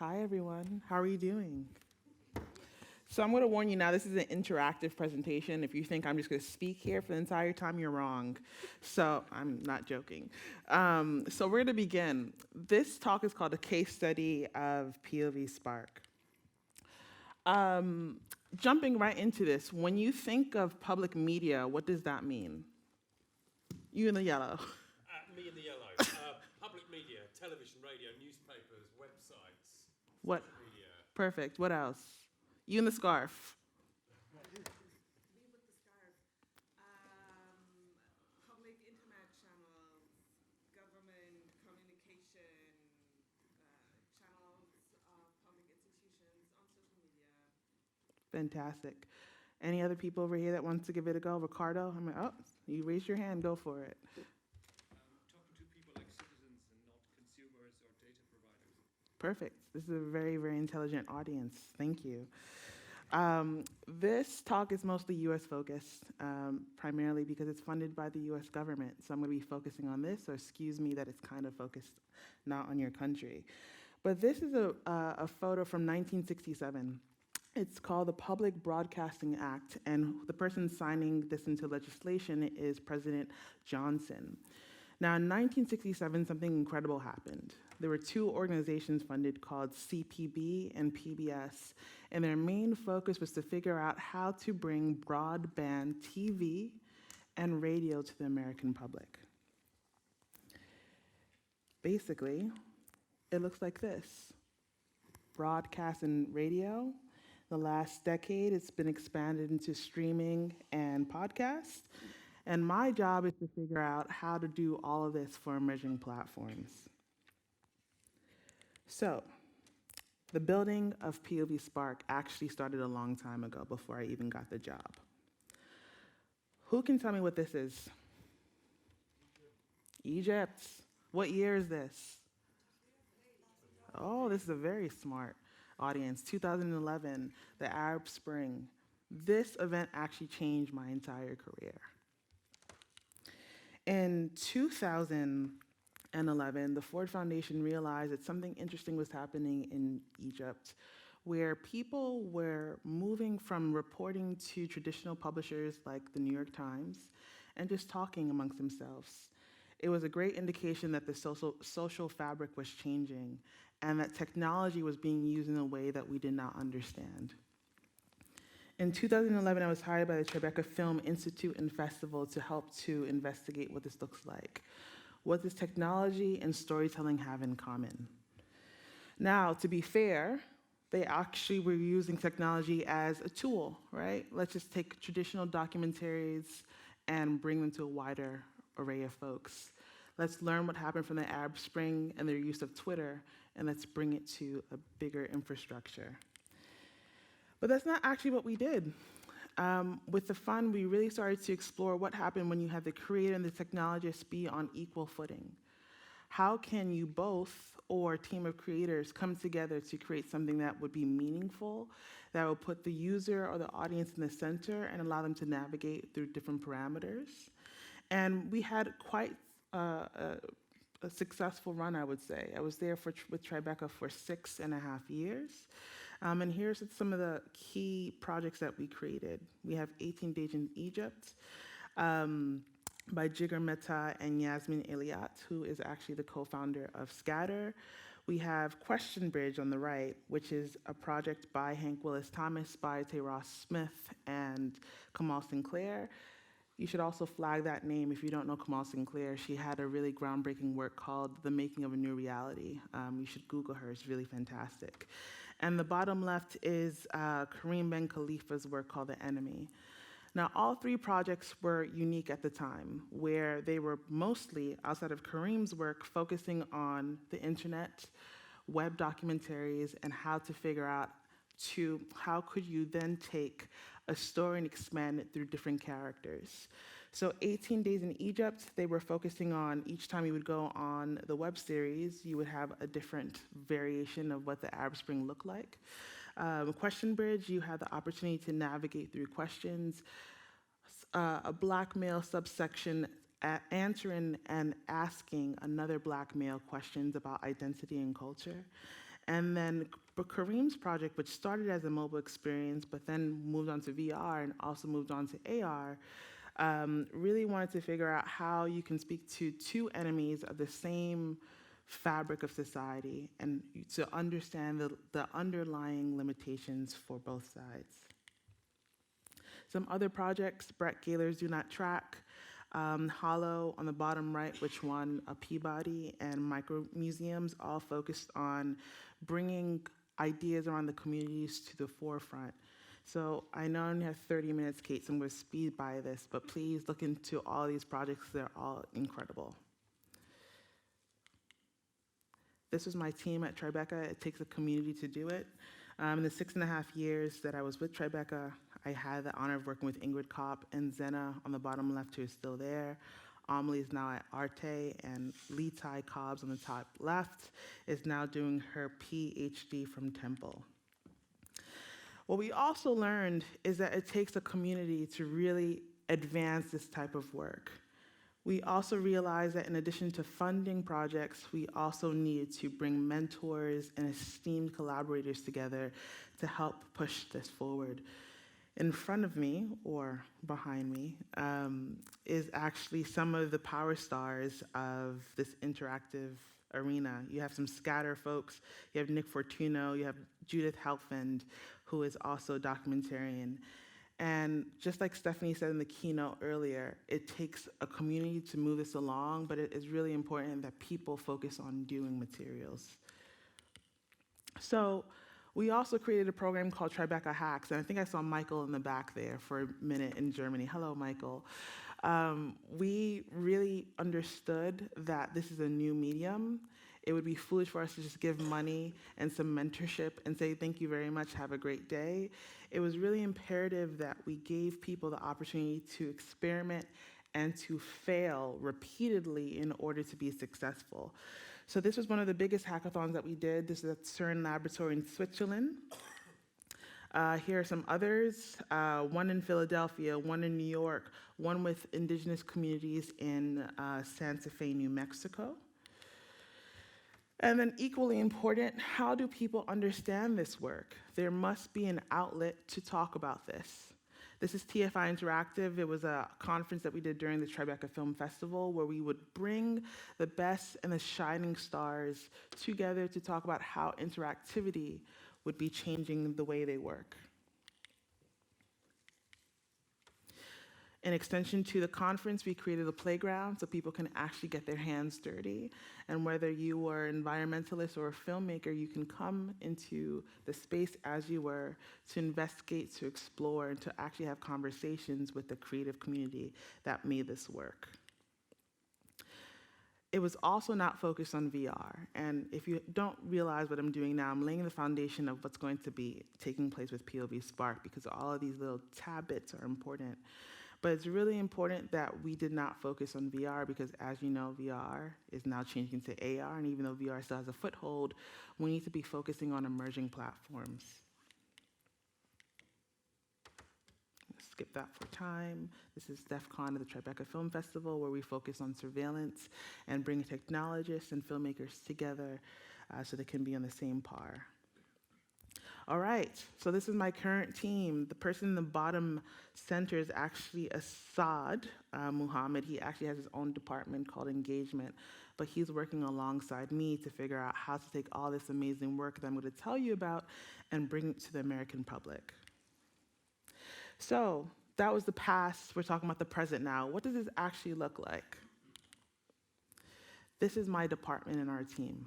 Hi, everyone. How are you doing? So I'm going to warn you now, this is an interactive presentation. If you think I'm just going to speak here for the entire time, you're wrong. So I'm not joking. So we're going to begin. This talk is called A Case Study of P.O.V. Spark. Jumping right into this, when you think of public media, what does that mean? You in the yellow. Me in the yellow. Public media, television, radio, newspapers, websites, What? social media. Perfect. What else? You in the scarf. Me with the scarf. Public internet channels, government communication channels, public institutions on social media. Fantastic. Any other people over here that wants to give it a go? Ricardo? I'm like, oh, you raise your hand, go for it. Talking to people like citizens and not consumers or data providers. Perfect. This is a very, very intelligent audience. Thank you. This talk is mostly U.S. focused, primarily because it's funded by the U.S. government. So I'm going to be focusing on this, so excuse me that it's kind of focused not on your country. But this is a photo from 1967. It's called the Public Broadcasting Act, and the person signing this into legislation is President Johnson. Now, in 1967, something incredible happened. There were two organizations funded called CPB and PBS, and their main focus was to figure out how to bring broadband TV and radio to the American public. Basically, it looks like this. Broadcast and radio. The last decade, it's been expanded into streaming and podcasts. And my job is to figure out how to do all of this for emerging platforms. So, the building of P.O.V. Spark actually started a long time ago, before I even got the job. Who can tell me what this is? Egypt. What year is this? Oh, this is a very smart audience. 2011, the Arab Spring. This event actually changed my entire career. In 2011, the Ford Foundation realized that something interesting was happening in Egypt, where people were moving from reporting to traditional publishers like the New York Times and just talking amongst themselves. It was a great indication that the social fabric was changing and that technology was being used in a way that we did not understand. In 2011, I was hired by the Tribeca Film Institute and Festival to help to investigate what this looks like. What does technology and storytelling have in common? Now, to be fair, they actually were using technology as a tool, right? Let's just take traditional documentaries and bring them to a wider array of folks. Let's learn what happened from the Arab Spring and their use of Twitter, and let's bring it to a bigger infrastructure. But that's not actually what we did. With the fund, we really started to explore what happened when you have the creator and the technologist be on equal footing. How can you both, or a team of creators, come together to create something that would be meaningful, that would put the user or the audience in the center and allow them to navigate through different parameters? And we had quite a successful run, I would say. I was there with Tribeca for 6.5 years. And here's some of the key projects that we created. We have 18 Days in Egypt by Jigar Mehta and Yasmin Eliat, who is actually the co-founder of Scatter. We have Question Bridge on the right, which is a project by Hank Willis Thomas, by Tay Ross Smith, and Kamal Sinclair. You should also flag that name if you don't know Kamal Sinclair. She had a really groundbreaking work called The Making of a New Reality. You should Google her, it's really fantastic. And the bottom left is Kareem Ben Khalifa's work called The Enemy. Now, all three projects were unique at the time, where they were mostly, outside of Kareem's work, focusing on the internet, web documentaries, and how to figure out how could you then take a story and expand it through different characters. So 18 Days in Egypt, they were focusing on, each time you would go on the web series, you would have a different variation of what the Arab Spring looked like. Question Bridge, you had the opportunity to navigate through questions. A black male subsection answering and asking another black male questions about identity and culture. And then Kareem's project, which started as a mobile experience, but then moved on to VR and also moved on to AR, really wanted to figure out how you can speak to two enemies of the same fabric of society and to understand the underlying limitations for both sides. Some other projects, Brett Gaylor's Do Not Track, Hollow on the bottom right, which won a Peabody, and Micro Museums, all focused on bringing ideas around the communities to the forefront. So I know I only have 30 minutes, Kate, so I'm going to speed by this, but please look into all these projects. They're all incredible. This was my team at Tribeca. It takes a community to do it. In the 6.5 years that I was with Tribeca, I had the honor of working with Ingrid Kopp and Zena on the bottom left, who is still there. Amelie is now at Arte, and Lee Tai Cobbs on the top left is now doing her PhD from Temple. What we also learned is that it takes a community to really advance this type of work. We also realized that in addition to funding projects, we also needed to bring mentors and esteemed collaborators together to help push this forward. In front of me, or behind me, is actually some of the power stars of this interactive arena. You have some scatter folks, you have Nick Fortuno, you have Judith Helfand, who is also a documentarian. And just like Stephanie said in the keynote earlier, it takes a community to move this along, but it is really important that people focus on doing materials. So we also created a program called Tribeca Hacks, and I think I saw Michael in the back there for a minute in Germany. Hello, Michael. We really understood that this is a new medium. It would be foolish for us to just give money and some mentorship and say, thank you very much, have a great day. It was really imperative that we gave people the opportunity to experiment and to fail repeatedly in order to be successful. So this was one of the biggest hackathons that we did. This is at CERN Laboratory in Switzerland. Here are some others, one in Philadelphia, one in New York, one with indigenous communities in Santa Fe, New Mexico. And then equally important, how do people understand this work? There must be an outlet to talk about this. This is TFI Interactive. It was a conference that we did during the Tribeca Film Festival where we would bring the best and the shining stars together to talk about how interactivity would be changing the way they work. In extension to the conference, we created a playground so people can actually get their hands dirty. And whether you were an environmentalist or a filmmaker, you can come into the space as you were to investigate, to explore, and to actually have conversations with the creative community that made this work. It was also not focused on VR. And if you don't realize what I'm doing now, I'm laying the foundation of what's going to be taking place with P.O.V Spark, because all of these little tab bits are important. But it's really important that we did not focus on VR because, as you know, VR is now changing to AR, and even though VR still has a foothold, we need to be focusing on emerging platforms. Skip that for time. This is DEF CON of the Tribeca Film Festival, where we focus on surveillance and bring technologists and filmmakers together so they can be on the same par. All right, so this is my current team. The person in the bottom center is actually Assad Muhammad. He actually has his own department called Engagement, but he's working alongside me to figure out how to take all this amazing work that I'm going to tell you about and bring it to the American public. So that was the past. We're talking about the present now. What does this actually look like? This is my department and our team.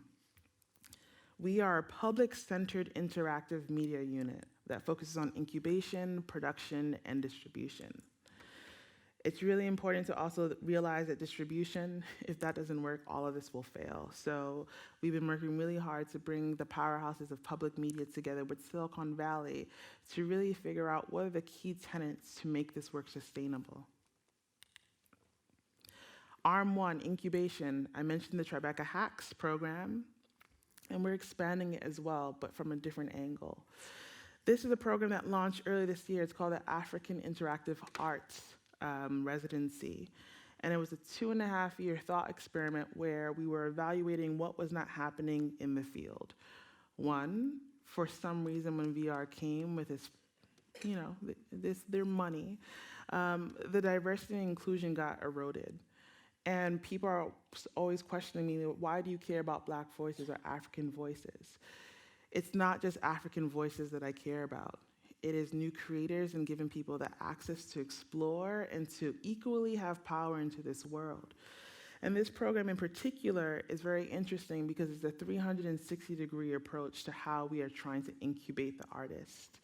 We are a public-centered interactive media unit that focuses on incubation, production, and distribution. It's really important to also realize that distribution, if that doesn't work, all of this will fail. So we've been working really hard to bring the powerhouses of public media together with Silicon Valley to really figure out what are the key tenets to make this work sustainable. Arm 1, incubation. I mentioned the Tribeca Hacks program, and we're expanding it as well, but from a different angle. This is a program that launched earlier this year. It's called the African Interactive Arts Residency. And it was a 2.5-year thought experiment where we were evaluating what was not happening in the field. One, for some reason when VR came with its, their money, the diversity and inclusion got eroded. And people are always questioning me, why do you care about Black voices or African voices? It's not just African voices that I care about. It is new creators and giving people the access to explore and to equally have power into this world. And this program in particular is very interesting because it's a 360-degree approach to how we are trying to incubate the artist.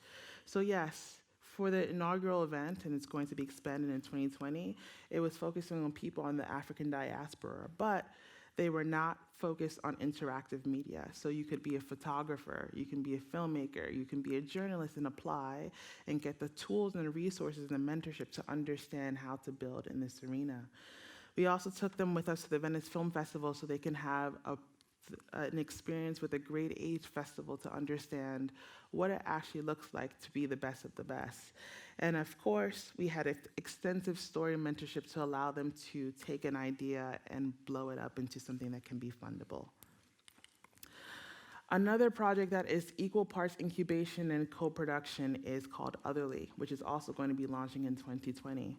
So yes, for the inaugural event, and it's going to be expanded in 2020, it was focusing on people in the African diaspora, but they were not focused on interactive media. So you could be a photographer, you can be a filmmaker, you can be a journalist and apply and get the tools and the resources and the mentorship to understand how to build in this arena. We also took them with us to the Venice Film Festival so they can have an experience with a Grade H festival to understand what it actually looks like to be the best of the best. And of course, we had extensive story mentorship to allow them to take an idea and blow it up into something that can be fundable. Another project that is equal parts incubation and co-production is called Otherly, which is also going to be launching in 2020.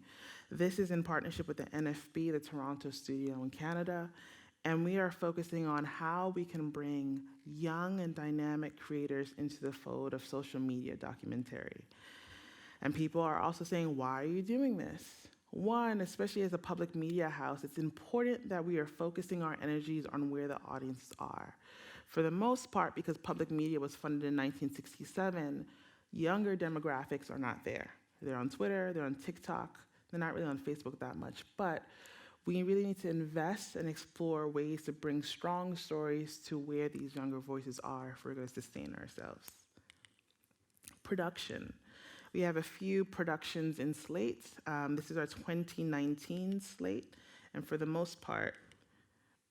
This is in partnership with the NFB, the Toronto studio in Canada, and we are focusing on how we can bring young and dynamic creators into the fold of social media documentary. And people are also saying, why are you doing this? One, especially as a public media house, it's important that we are focusing our energies on where the audiences are. For the most part, because public media was funded in 1967, younger demographics are not there. They're on Twitter, they're on TikTok, they're not really on Facebook that much, but we really need to invest and explore ways to bring strong stories to where these younger voices are if we're going to sustain ourselves. Production. We have a few productions in slate. This is our 2019 slate, and for the most part,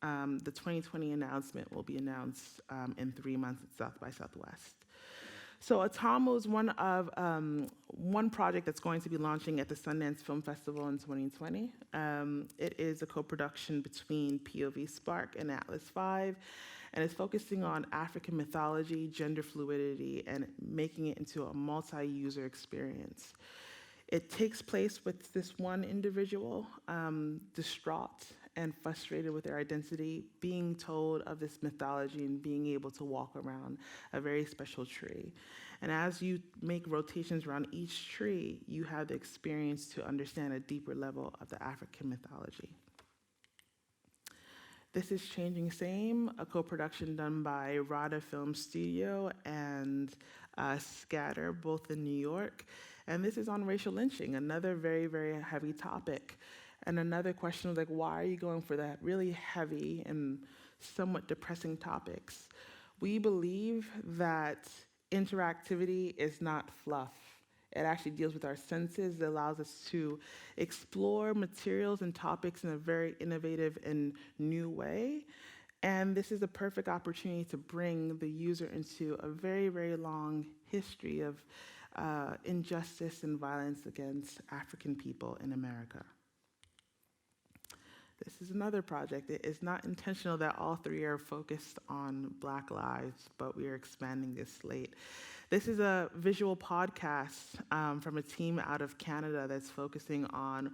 the 2020 announcement will be announced in 3 months at South by Southwest. So Atomo is one project that's going to be launching at the Sundance Film Festival in 2020. It is a co-production between P.O.V. Spark and Atlas V, and it's focusing on African mythology, gender fluidity, and making it into a multi-user experience. It takes place with this one individual, distraught and frustrated with their identity, being told of this mythology and being able to walk around a very special tree. And as you make rotations around each tree, you have the experience to understand a deeper level of the African mythology. This is Changing Same, a co-production done by Rada Film Studio and Scatter, both in New York. And this is on racial lynching, another very, very heavy topic. And another question was like, why are you going for that really heavy and somewhat depressing topics? We believe that interactivity is not fluff. It actually deals with our senses. It allows us to explore materials and topics in a very innovative and new way. And this is a perfect opportunity to bring the user into a very, very long history of injustice and violence against African people in America. This is another project. It is not intentional that all three are focused on Black lives, but we are expanding this slate. This is a visual podcast from a team out of Canada that's focusing on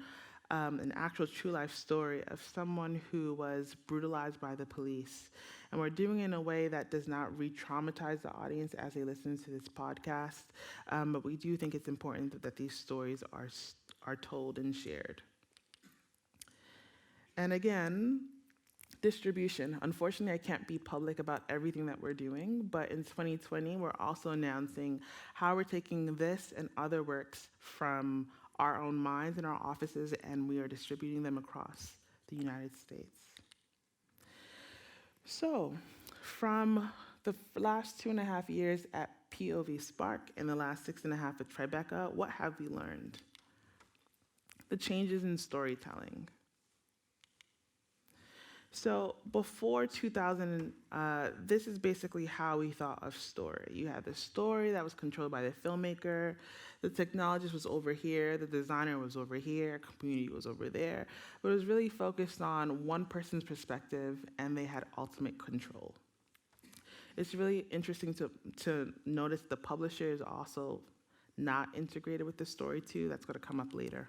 an actual true life story of someone who was brutalized by the police. And we're doing it in a way that does not re-traumatize the audience as they listen to this podcast, but we do think it's important that these stories are told and shared. And again, distribution. Unfortunately, I can't be public about everything that we're doing, but in 2020, we're also announcing how we're taking this and other works from our own minds and our offices, and we are distributing them across the United States. So, from the last 2.5 years at P.O.V. Spark and the last 6.5 at Tribeca, what have we learned? The changes in storytelling. So before 2000, this is basically how we thought of story. You had the story that was controlled by the filmmaker, the technologist was over here, the designer was over here, community was over there, but it was really focused on one person's perspective and they had ultimate control. It's really interesting to notice the publisher is also not integrated with the story too. That's going to come up later.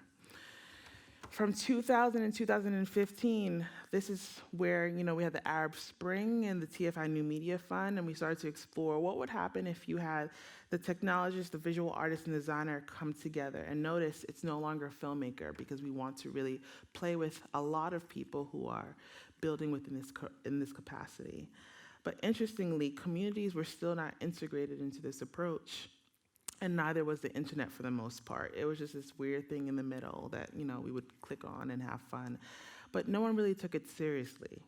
From 2000 and 2015, this is where, you know, we had the Arab Spring and the TFI New Media Fund, and we started to explore what would happen if you had the technologist, the visual artist, and designer come together. And notice it's no longer a filmmaker, because we want to really play with a lot of people who are building within in this capacity. But interestingly, communities were still not integrated into this approach. And neither was the internet for the most part. It was just this weird thing in the middle that, you know, we would click on and have fun. But no one really took it seriously.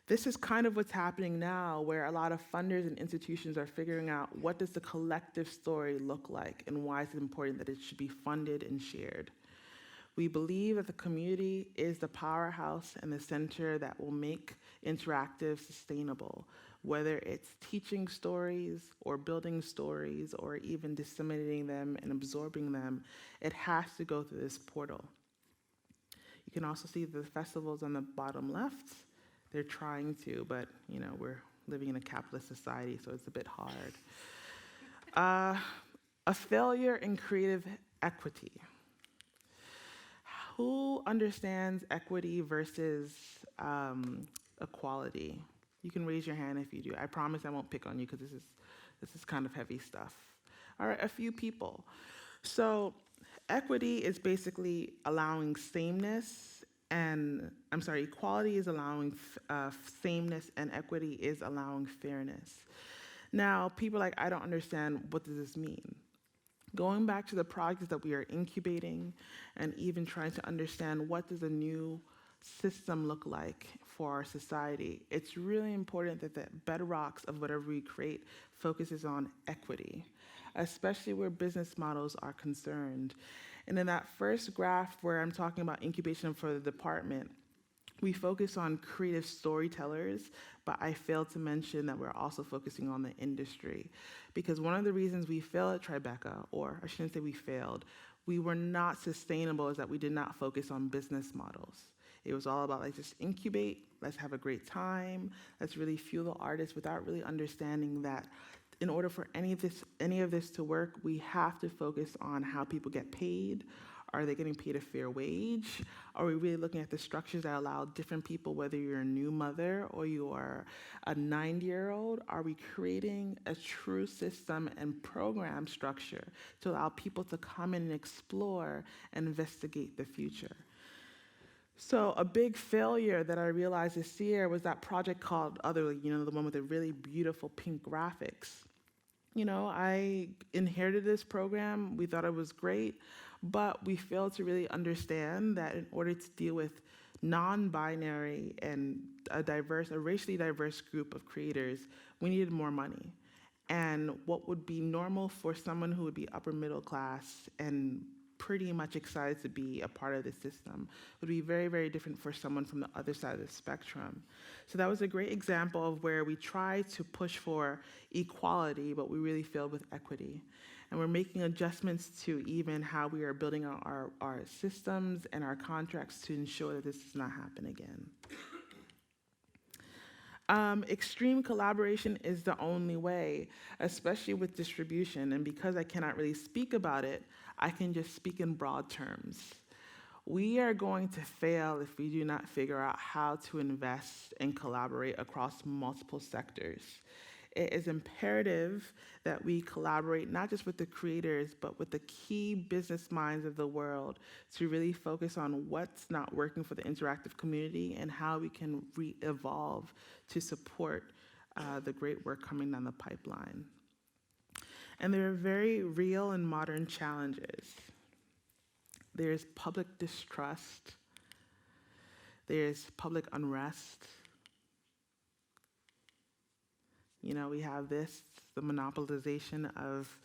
This is kind of what's happening now, where a lot of funders and institutions are figuring out what does the collective story look like and why is it important that it should be funded and shared. We believe that the community is the powerhouse and the center that will make interactive sustainable, whether it's teaching stories or building stories or even disseminating them and absorbing them. It has to go through this portal. You can also see the festivals on the bottom left. They're trying to, but you know, we're living in a capitalist society, so it's a bit hard. A failure in creative equity. Who understands equity versus equality? You can raise your hand if you do. I promise I won't pick on you, because this is kind of heavy stuff. All right, a few people. So equity is basically allowing sameness, and equality is allowing sameness, and equity is allowing fairness. Now, people are like, I don't understand, what does this mean? Going back to the projects that we are incubating and even trying to understand what does a new system look like for our society, it's really important that the bedrocks of whatever we create focuses on equity, especially where business models are concerned. And in that first graph where I'm talking about incubation for the department, we focus on creative storytellers, but I failed to mention that we're also focusing on the industry. Because one of the reasons we failed at Tribeca, or I shouldn't say we failed, we were not sustainable, is that we did not focus on business models. It was all about, like, just incubate, let's have a great time, let's really fuel the artists, without really understanding that in order for any of this to work, we have to focus on how people get paid. Are they getting paid a fair wage? Are we really looking at the structures that allow different people, whether you're a new mother or you are a 90-year-old, are we creating a true system and program structure to allow people to come in and explore and investigate the future? So a big failure that I realized this year was that project called Otherly, you know, the one with the really beautiful pink graphics. You know, I inherited this program, we thought it was great, but we failed to really understand that in order to deal with non-binary and a racially diverse group of creators, we needed more money. And what would be normal for someone who would be upper middle class and pretty much excited to be a part of the system would be very, very different for someone from the other side of the spectrum. So that was a great example of where we tried to push for equality, but we really failed with equity. And we're making adjustments to even how we are building our systems and our contracts to ensure that this does not happen again. Extreme collaboration is the only way, especially with distribution. And because I cannot really speak about it, I can just speak in broad terms. We are going to fail if we do not figure out how to invest and collaborate across multiple sectors. It is imperative that we collaborate not just with the creators, but with the key business minds of the world to really focus on what's not working for the interactive community and how we can re-evolve to support the great work coming down the pipeline. And there are very real and modern challenges. There's public distrust. There's public unrest. You know, we have the monopolization of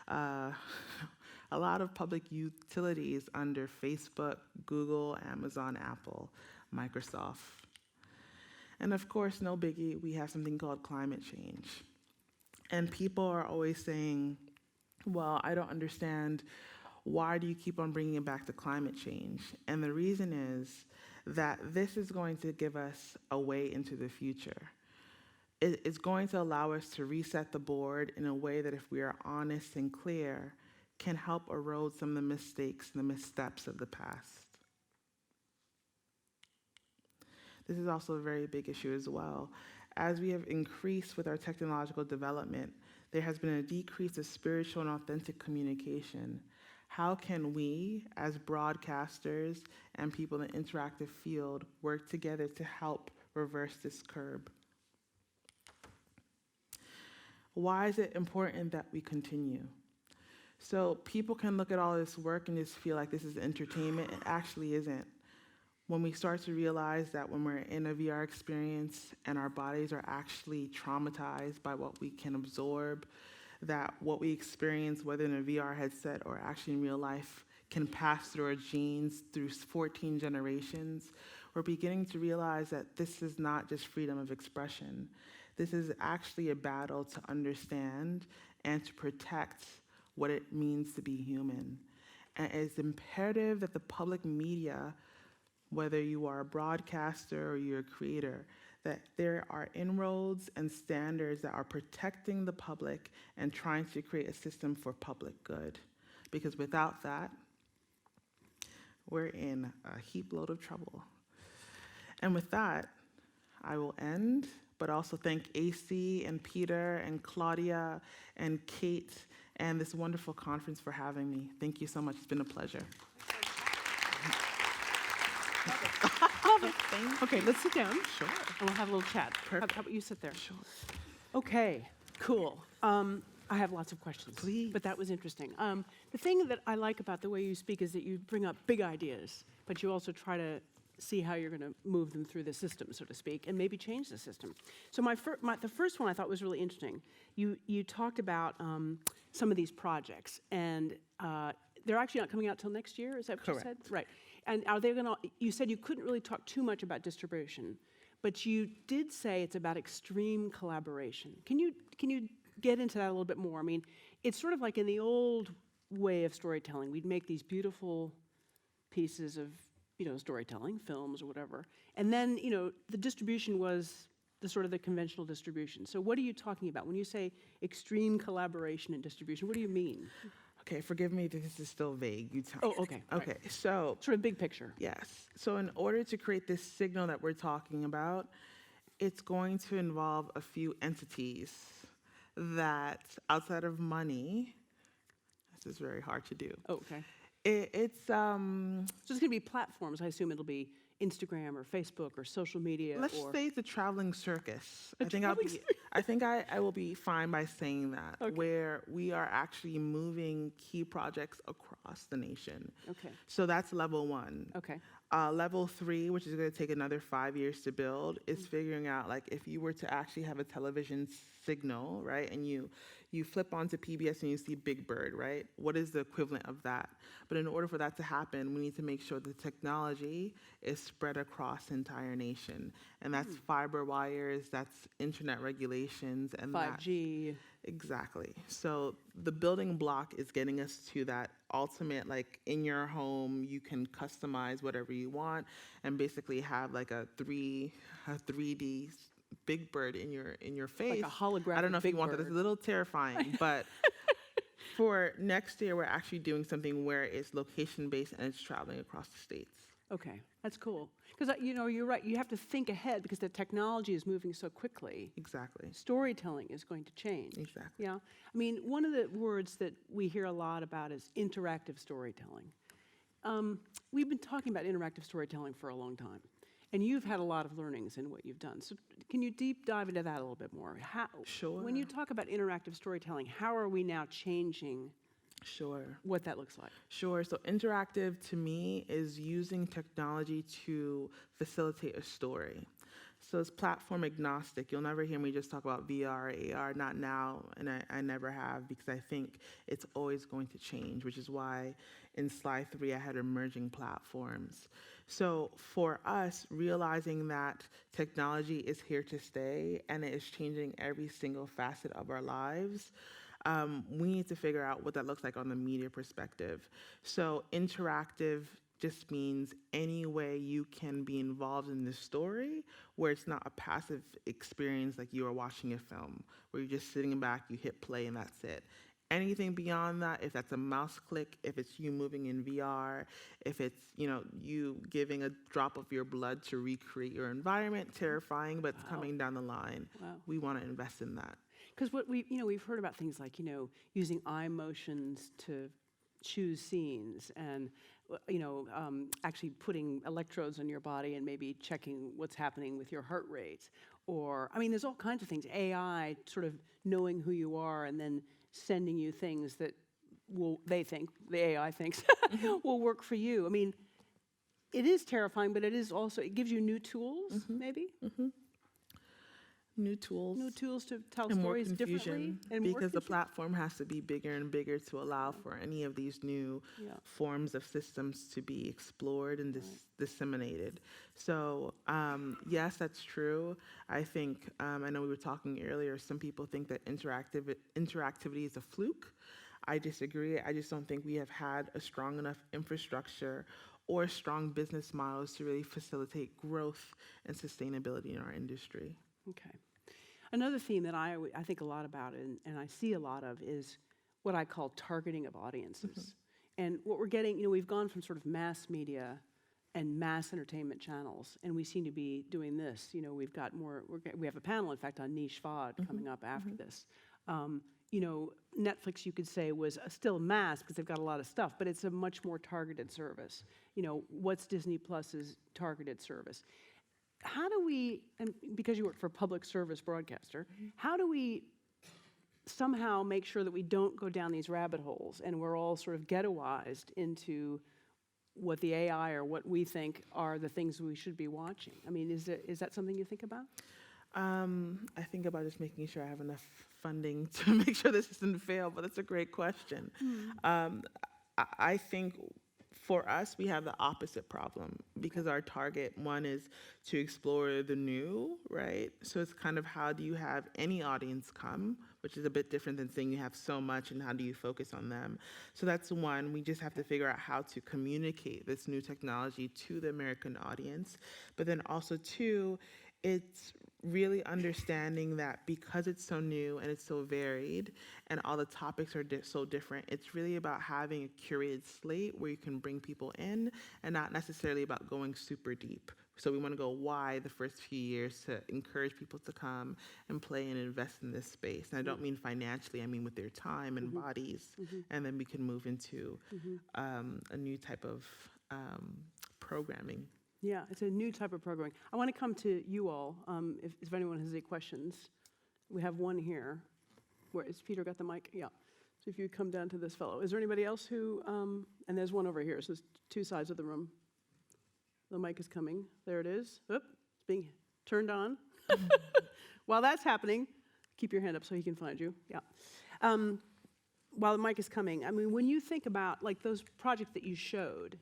a lot of public utilities under Facebook, Google, Amazon, Apple, Microsoft. And of course, no biggie, we have something called climate change. And people are always saying, well, I don't understand, why do you keep on bringing it back to climate change? And the reason is that this is going to give us a way into the future. It's going to allow us to reset the board in a way that, if we are honest and clear, can help erode some of the mistakes and the missteps of the past. This is also a very big issue as well. As we have increased with our technological development, there has been a decrease of spiritual and authentic communication. How can we, as broadcasters and people in the interactive field, work together to help reverse this curb? Why is it important that we continue? So people can look at all this work and just feel like this is entertainment. It actually isn't. When we start to realize that when we're in a VR experience and our bodies are actually traumatized by what we can absorb, that what we experience, whether in a VR headset or actually in real life, can pass through our genes through 14 generations, we're beginning to realize that this is not just freedom of expression. This is actually a battle to understand and to protect what it means to be human. And it's imperative that the public media, whether you are a broadcaster or you're a creator, that there are inroads and standards that are protecting the public and trying to create a system for public good. Because without that, we're in a heap load of trouble. And with that, I will end, but also thank AC and Peter and Claudia and Kate and this wonderful conference for having me. Thank you so much. It's been a pleasure. Okay, let's sit down. Sure. And we'll have a little chat. Perfect. How about you sit there? Sure. Okay, cool. I have lots of questions. Please. But that was interesting. The thing that I like about the way you speak is that you bring up big ideas, but you also try to see how you're going to move them through the system, so to speak, and maybe change the system. So the first one I thought was really interesting. You talked about some of these projects, and they're actually not coming out till next year. Is that what Correct. you said? Right. And are they going to? You said you couldn't really talk too much about distribution, but you did say it's about extreme collaboration. Can you get into that a little bit more? I mean, it's sort of like in the old way of storytelling, we'd make these beautiful pieces of storytelling, films or whatever, and then the distribution was the sort of the conventional distribution. So what are you talking about when you say extreme collaboration and distribution? What do you mean? Okay, forgive me if this is still vague. You tell me. Oh, okay. all right. Okay, so Sort of big picture. yes. So in order to create this signal that we're talking about, it's going to involve a few entities that, outside of money, this is very hard to do. Oh, okay. It's So it's going to be platforms. I assume it'll be Instagram or Facebook or social media. let's or say it's a traveling circus. A traveling I think I will be fine by saying that, Okay. where we are actually moving key projects across the nation. Okay. So that's level one. Okay. Level 3, which is going to take another 5 years to build, is figuring out, like, if you were to actually have a television signal, right, and you flip onto PBS and you see Big Bird, right? What is the equivalent of that? But in order for that to happen, we need to make sure the technology is spread across the entire nation. And that's fiber wires, that's internet regulations, and 5G. Exactly. So the building block is getting us to that ultimate, like, in your home, you can customize whatever you want and basically have like a 3D Big Bird in your face. Like a holographic I don't know if Big you want that. It's Bird. a little terrifying, but for next year, we're actually doing something where it's location-based and it's traveling across the states. Okay, that's cool. Because you're right. You have to think ahead because the technology is moving so quickly. Exactly. Storytelling is going to change. Exactly. Yeah. I mean, one of the words that we hear a lot about is interactive storytelling. We've been talking about interactive storytelling for a long time, and you've had a lot of learnings in what you've done. So can you deep dive into that a little bit more? Sure. When you talk about interactive storytelling, how are we now changing Sure. what that looks like? Sure. So interactive to me is using technology to facilitate a story. So it's platform agnostic. You'll never hear me just talk about VR, AR, not now, and I never have, because I think it's always going to change, which is why in slide 3 I had emerging platforms. So for us, realizing that technology is here to stay and it is changing every single facet of our lives, we need to figure out what that looks like on the media perspective. So interactive just means any way you can be involved in the story where it's not a passive experience like you are watching a film, where you're just sitting back, you hit play, and that's it. Anything beyond that, if that's a mouse click, if it's you moving in VR, if it's, you giving a drop of your blood to recreate your environment, terrifying, but it's coming down the line. Wow. We want to invest in that. Because what we've heard about things like, using eye motions to choose scenes, and actually putting electrodes on your body and maybe checking what's happening with your heart rate. Or, there's all kinds of things. AI sort of knowing who you are and then sending you things that the AI thinks will work for you. It is terrifying, but it is also, it gives you new tools, maybe? New tools. New tools to tell And more stories differently. confusion, And more because the confusion. platform has to be bigger and bigger to allow for any of these new forms of systems to be explored and disseminated. So yes, that's true. I think, I know we were talking earlier, some people think that interactivity is a fluke. I disagree. I just don't think we have had a strong enough infrastructure or strong business models to really facilitate growth and sustainability in our industry. Okay. Another theme that I think a lot about and I see a lot of is what I call targeting of audiences. And what we're getting, we've gone from sort of mass media and mass entertainment channels, and we seem to be doing this. We've got more, we have a panel, in fact, on niche VOD coming up after this. Netflix, you could say, was still mass because they've got a lot of stuff, but it's a much more targeted service. What's Disney Plus's targeted service? How do we, and because you work for a public service broadcaster, how do we somehow make sure that we don't go down these rabbit holes and we're all sort of ghettoized into what the AI or what we think are the things we should be watching? Is that something you think about? I think about just making sure I have enough funding to make sure this doesn't fail, but that's a great question. I think for us, we have the opposite problem because our target one is to explore the new, right? So it's kind of how do you have any audience come, which is a bit different than saying you have so much and how do you focus on them. So that's one, we just have to figure out how to communicate this new technology to the American audience. But then also two, it's really understanding that because it's so new and it's so varied and all the topics are so different, it's really about having a curated slate where you can bring people in and not necessarily about going super deep. So we want to go wide the first few years to encourage people to come and play and invest in this space. And I don't mean financially, I mean with their time and bodies. And then we can move into a new type of programming. Yeah, it's a new type of programming. I want to come to you all, if anyone has any questions. We have one here. Where is Peter got the mic? Yeah. So if you come down to this fellow. Is there anybody else who, and there's one over here, so there's two sides of the room. The mic is coming. There it is. Oop, it's being turned on. While that's happening, keep your hand up so he can find you. Yeah. While the mic is coming, when you think about like those projects that you showed,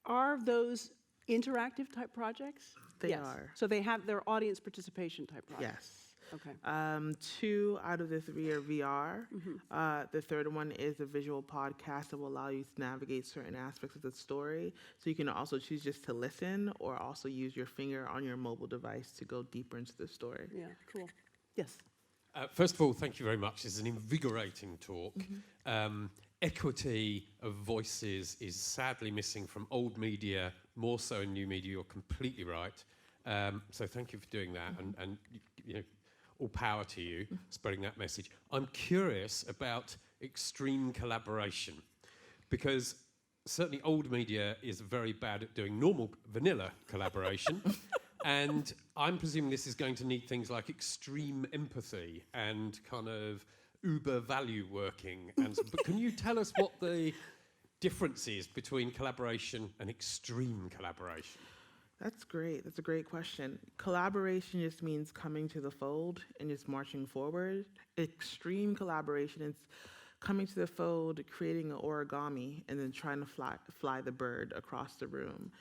are those interactive type projects? They are. So they have their audience participation type projects? Yes. Okay. 2 out of the 3 are VR. The third one is a visual podcast that will allow you to navigate certain aspects of the story. So you can also choose just to listen or also use your finger on your mobile device to go deeper into the story. Yeah, cool. Yes. First of all, thank you very much. It's an invigorating talk. Equity of voices is sadly missing from old media, more so in new media. You're completely right. So thank you for doing that, and all power to you, spreading that message. I'm curious about extreme collaboration, because certainly old media is very bad at doing normal vanilla collaboration. And I'm presuming this is going to need things like extreme empathy and kind of uber value working. But can you tell us what the difference is between collaboration and extreme collaboration? That's great. That's a great question. Collaboration just means coming to the fold and just marching forward. Extreme collaboration is coming to the fold, creating an origami, and then trying to fly the bird across the room.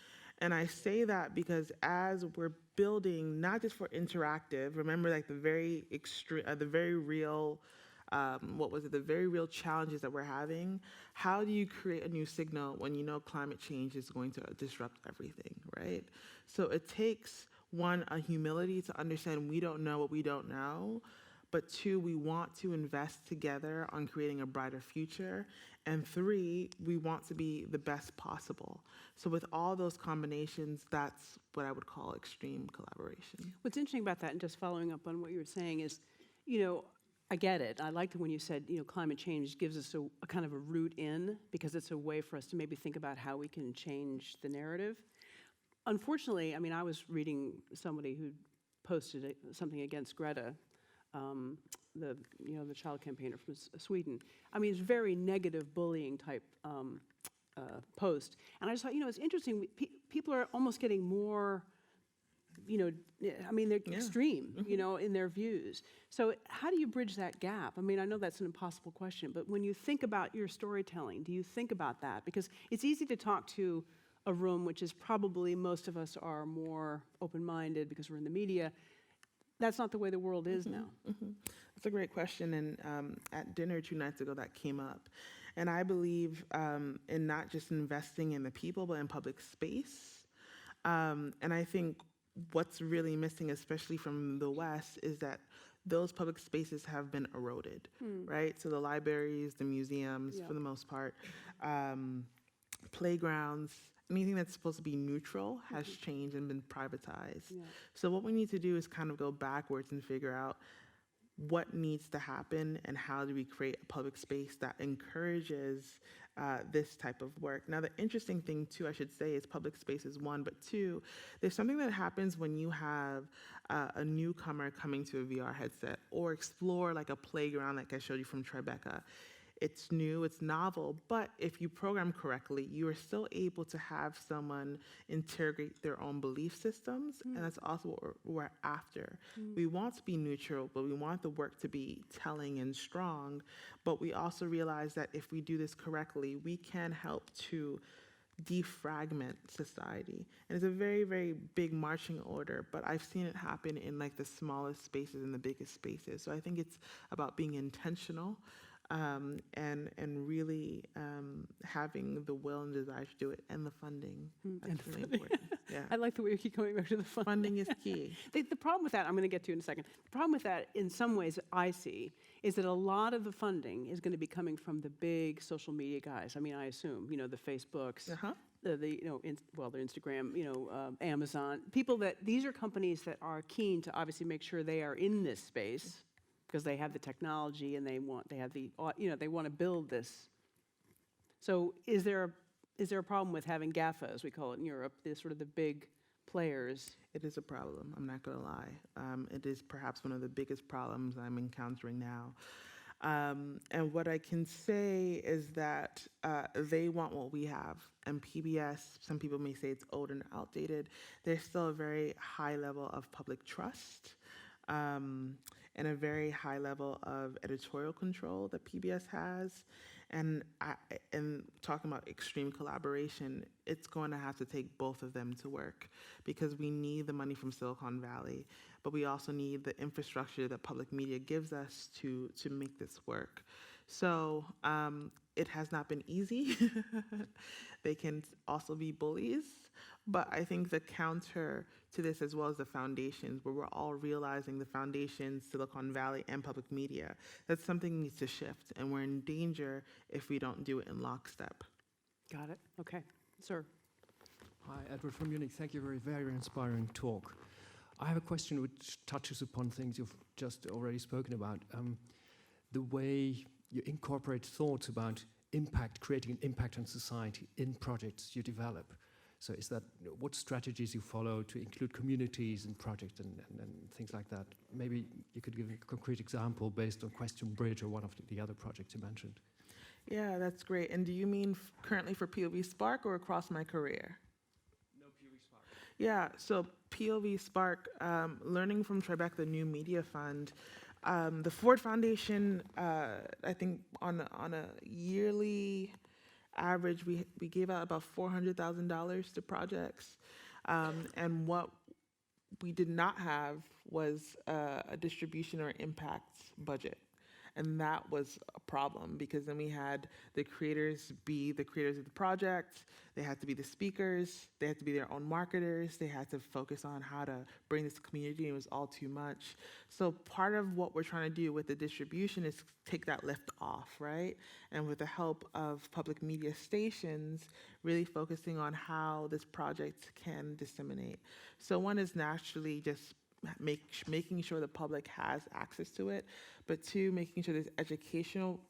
And I say that because as we're building, not just for interactive, remember like the very real the very real challenges that we're having. How do you create a new signal when you know climate change is going to disrupt everything, right? So it takes, one, a humility to understand we don't know what we don't know, but two, we want to invest together on creating a brighter future, and three, we want to be the best possible. So with all those combinations, that's what I would call extreme collaboration. What's interesting about that, and just following up on what you were saying, is, I get it. I liked it when you said, climate change gives us a kind of a route in, because it's a way for us to maybe think about how we can change the narrative. Unfortunately, I was reading somebody who posted something against Greta, the child campaigner from Sweden. It's very negative bullying type post. And I just thought, it's interesting. People are almost getting more, they're extreme, in their views. So how do you bridge that gap? I know that's an impossible question, but when you think about your storytelling, do you think about that? Because it's easy to talk to a room, which is probably most of us are more open-minded because we're in the media. That's not the way the world is now. That's a great question, and at dinner 2 nights ago that came up. And I believe in not just investing in the people, but in public space. And I think what's really missing, especially from the West, is that those public spaces have been eroded, right? So the libraries, the museums, for the most part, playgrounds, anything that's supposed to be neutral has changed and been privatized. So what we need to do is kind of go backwards and figure out what needs to happen and how do we create a public space that encourages this type of work. Now, the interesting thing, too, I should say, is public space is one, but two, there's something that happens when you have a newcomer coming to a VR headset or explore like a playground like I showed you from Tribeca. It's new, it's novel, but if you program correctly, you are still able to have someone integrate their own belief systems, and that's also what we're after. We want to be neutral, but we want the work to be telling and strong, but we also realize that if we do this correctly, we can help to defragment society. And it's a very, very big marching order, but I've seen it happen in like the smallest spaces and the biggest spaces. So I think it's about being intentional, and really having the will and desire to do it, and the funding. That's really important. Yeah. I like the way you keep coming back to the funding. Funding is key. The problem with that, I'm going to get to in a second. The problem with that, in some ways, I see, is that a lot of the funding is going to be coming from the big social media guys. I assume, the Facebooks, the Instagram, Amazon, these are companies that are keen to obviously make sure they are in this space, because they have the technology and they want to build this. So is there a problem with having GAFA, as we call it in Europe, the big players? It is a problem, I'm not going to lie. It is perhaps one of the biggest problems I'm encountering now. And what I can say is that they want what we have. And PBS, some people may say it's old and outdated. There's still a very high level of public trust. And a very high level of editorial control that PBS has. And talking about extreme collaboration, it's going to have to take both of them to work, because we need the money from Silicon Valley, but we also need the infrastructure that public media gives us to make this work. So it has not been easy. They can also be bullies, but I think the counter to this, as well as the foundations, where we're all realizing the foundations, Silicon Valley and public media, that something needs to shift, and we're in danger if we don't do it in lockstep. Got it. Okay. Sir. Hi, Edward from Munich. Thank you for a very inspiring talk. I have a question which touches upon things you've just already spoken about. The way you incorporate thoughts about impact, creating an impact on society in projects you develop. So is that, what strategies you follow to include communities in projects and things like that? Maybe you could give a concrete example based on Question Bridge or one of the other projects you mentioned. Yeah, that's great. And do you mean currently for P.O.V Spark or across my career? No, P.O.V Spark. Yeah, so P.O.V Spark, learning from Tribeca, the new media fund, the Ford Foundation, I think on a yearly average, we gave out about $400,000 to projects. And what we did not have was a distribution or impact budget. And that was a problem because then we had the creators be the creators of the project, they had to be the speakers, they had to be their own marketers, they had to focus on how to bring this community, and it was all too much. So part of what we're trying to do with the distribution is take that lift off, right? And with the help of public media stations, really focusing on how this project can disseminate. So one is naturally just making sure the public has access to it, but two, making sure there's educational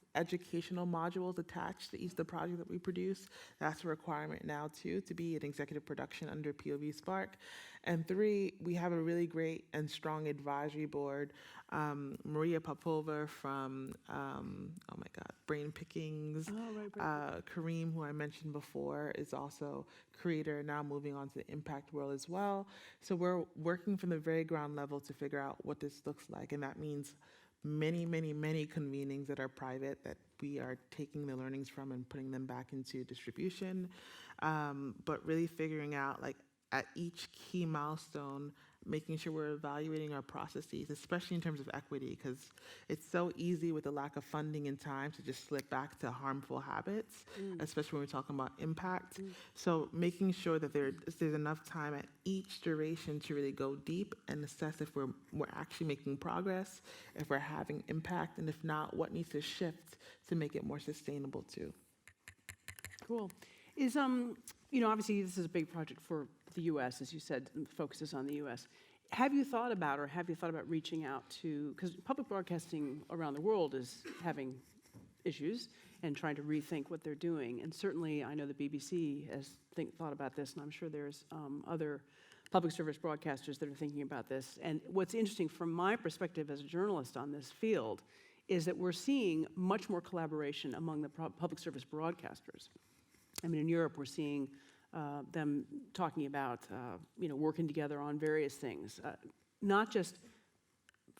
modules attached to each of the project that we produce. That's a requirement now too, to be an executive production under P.O.V. Spark. And three, we have a really great and strong advisory board. Maria Popova from, oh my God, Brain Pickings. Oh, right. Kareem, who I mentioned before, is also creator, now moving on to the impact world as well. So we're working from the very ground level to figure out what this looks like. And that means many convenings that are private that we are taking the learnings from and putting them back into distribution. But really figuring out, like, at each key milestone, making sure we're evaluating our processes, especially in terms of equity, because it's so easy with the lack of funding and time to just slip back to harmful habits, especially when we're talking about impact. So making sure that there's enough time at each duration to really go deep and assess if we're actually making progress, if we're having impact, and if not, what needs to shift to make it more sustainable too. Cool. Is, you know, obviously this is a big project for the U.S., as you said, and focuses on the U.S. Have you thought about reaching out to, because public broadcasting around the world is having issues and trying to rethink what they're doing. And certainly I know the BBC has thought about this, and I'm sure there's other public service broadcasters that are thinking about this. And what's interesting from my perspective as a journalist on this field is that we're seeing much more collaboration among the public service broadcasters. I mean, in Europe, we're seeing them talking about, you know, working together on various things, not just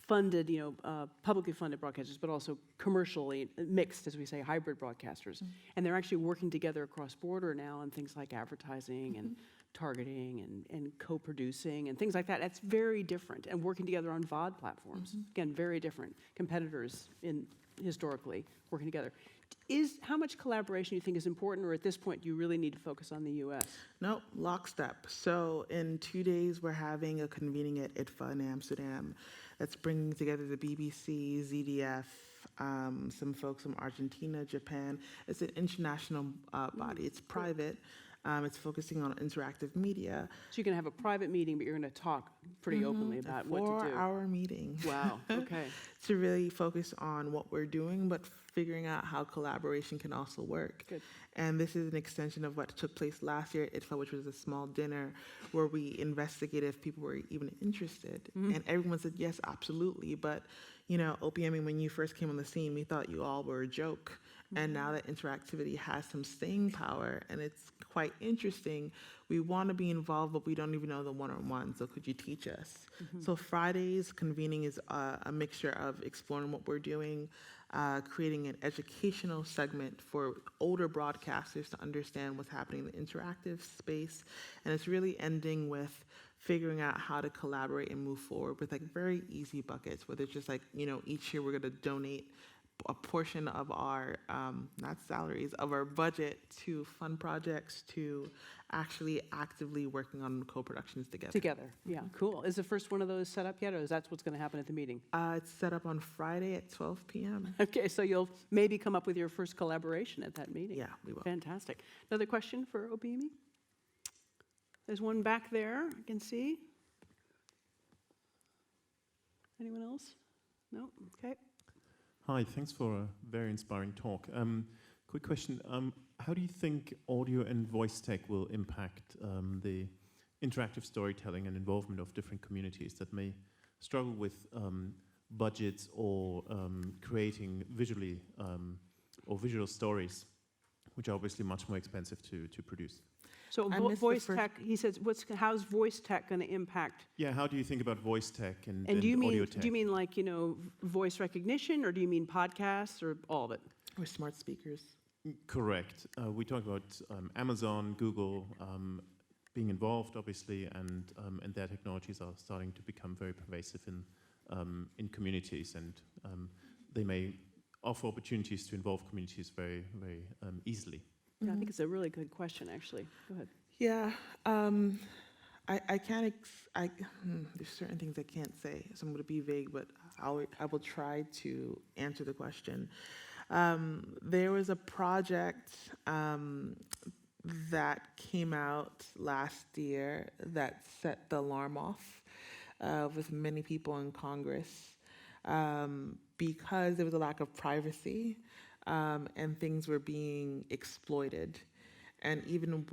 funded, you know, publicly funded broadcasters, but also commercially mixed, as we say, hybrid broadcasters. And they're actually working together across border now on things like advertising and targeting and co-producing and things like that. That's very different. And working together on VOD platforms, again, very different. Competitors historically working together. How much collaboration do you think is important, or at this point, do you really need to focus on the U.S.? No, lockstep. So in 2 days, we're having a convening at IDFA in Amsterdam that's bringing together the BBC, ZDF, some folks from Argentina, Japan. It's an international body. It's private. It's focusing on interactive media. So you can have a private meeting, but you're going to talk pretty openly about what to do. 4-hour meeting. Wow, okay. To really focus on what we're doing, but figuring out how collaboration can also work. Good. And this is an extension of what took place last year at IDFA, which was a small dinner where we investigated if people were even interested. And everyone said, yes, absolutely. But, you know, Opeyemi, when you first came on the scene, we thought you all were a joke. And now that interactivity has some staying power, and it's quite interesting, we want to be involved, but we don't even know the one-on-one, so could you teach us? So Fridays convening is a mixture of exploring what we're doing, creating an educational segment for older broadcasters to understand what's happening in the interactive space, and it's really ending with figuring out how to collaborate and move forward with like very easy buckets, whether it's just like, you know, each year we're going to donate a portion of our, not salaries, of our budget to fund projects, to actually actively working on co-productions together. Together, yeah, cool. Is the first one of those set up yet, or is that what's going to happen at the meeting? It's set up on Friday at 12 p.m. Okay, so you'll maybe come up with your first collaboration at that meeting. Yeah, we will. Fantastic. Another question for Opeyemi? There's one back there, I can see. Anyone else? No? Okay. Hi, thanks for a very inspiring talk. Quick question, how do you think audio and voice tech will impact the interactive storytelling and involvement of different communities that may struggle with budgets or creating visually or visual stories, which are obviously much more expensive to produce? So I missed the voice first- tech, he says, how's voice tech going to impact? Yeah, how do you think about voice tech and And do you audio mean tech? do you mean like, you know, voice recognition, or do you mean podcasts, or all of it? We're smart speakers. Correct. We talk about Amazon, Google being involved, obviously, and their technologies are starting to become very pervasive in communities, and they may offer opportunities to involve communities very, very easily? Yeah, I think it's a really good question, actually. Go ahead. Yeah, I can't. There's certain things I can't say, so I'm going to be vague, but I will try to answer the question. There was a project that came out last year that set the alarm off with many people in Congress because there was a lack of privacy and things were being exploited. And even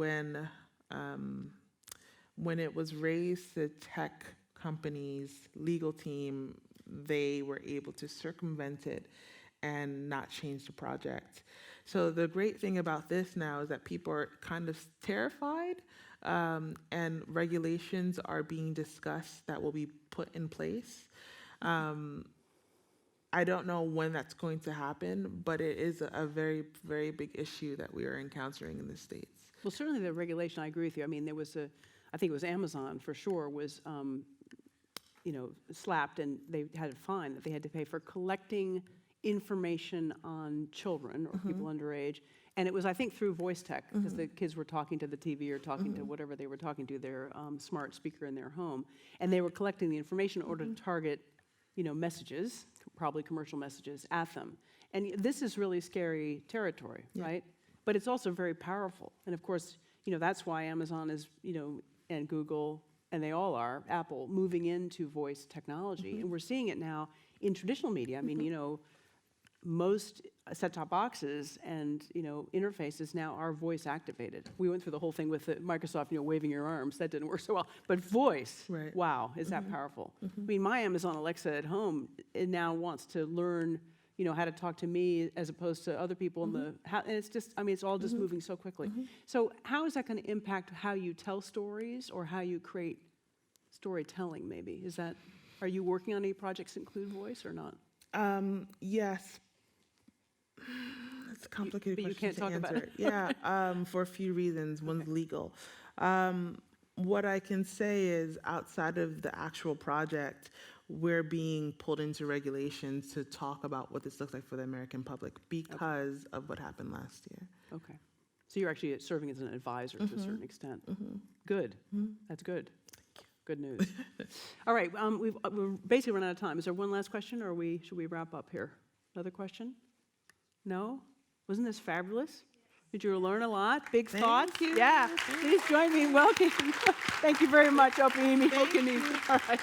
when it was raised, the tech company's legal team, they were able to circumvent it and not change the project. So the great thing about this now is that people are kind of terrified, and regulations are being discussed that will be put in place. I don't know when that's going to happen, but it is a very, very big issue that we are encountering in the States. Well, certainly the regulation, I agree with you. I mean, I think it was Amazon for sure was, slapped, and they had a fine that they had to pay for collecting information on children or people underage. And it was, I think, through voice tech, because the kids were talking to the TV or talking to whatever they were talking to, their smart speaker in their home. And they were collecting the information in order to target, messages, probably commercial messages, at them. And this is really scary territory, right? But it's also very powerful. And of course, that's why Amazon is, and Google, and they all are, Apple, moving into voice technology. And we're seeing it now in traditional media. I mean, most set-top boxes and, interfaces now are voice activated. We went through the whole thing with Microsoft, waving your arms. That didn't work so well. But voice, wow, is that powerful? I mean, my Amazon Alexa at home, it now wants to learn, how to talk to me as opposed to other people in the house. And it's just, it's all just moving so quickly. So how is that going to impact how you tell stories or how you create storytelling, maybe? Are you working on any projects that include voice or not? Yes. It's a complicated But you question can't talk to about answer. it. Yeah, for a few reasons. One's legal. What I can say is outside of the actual project, we're being pulled into regulations to talk about what this looks like for the American public because of what happened last year. Okay. So you're actually serving as an advisor to a certain extent. Good. That's good. Good news. All right. We're basically run out of time. Is there one last question, or should we wrap up here? Another question? No? Wasn't this fabulous? Did you learn a lot? Big thoughts? Thank you. Yeah. Please join me in welcoming. Thank you very much, Opeyemi Olukemi. All right.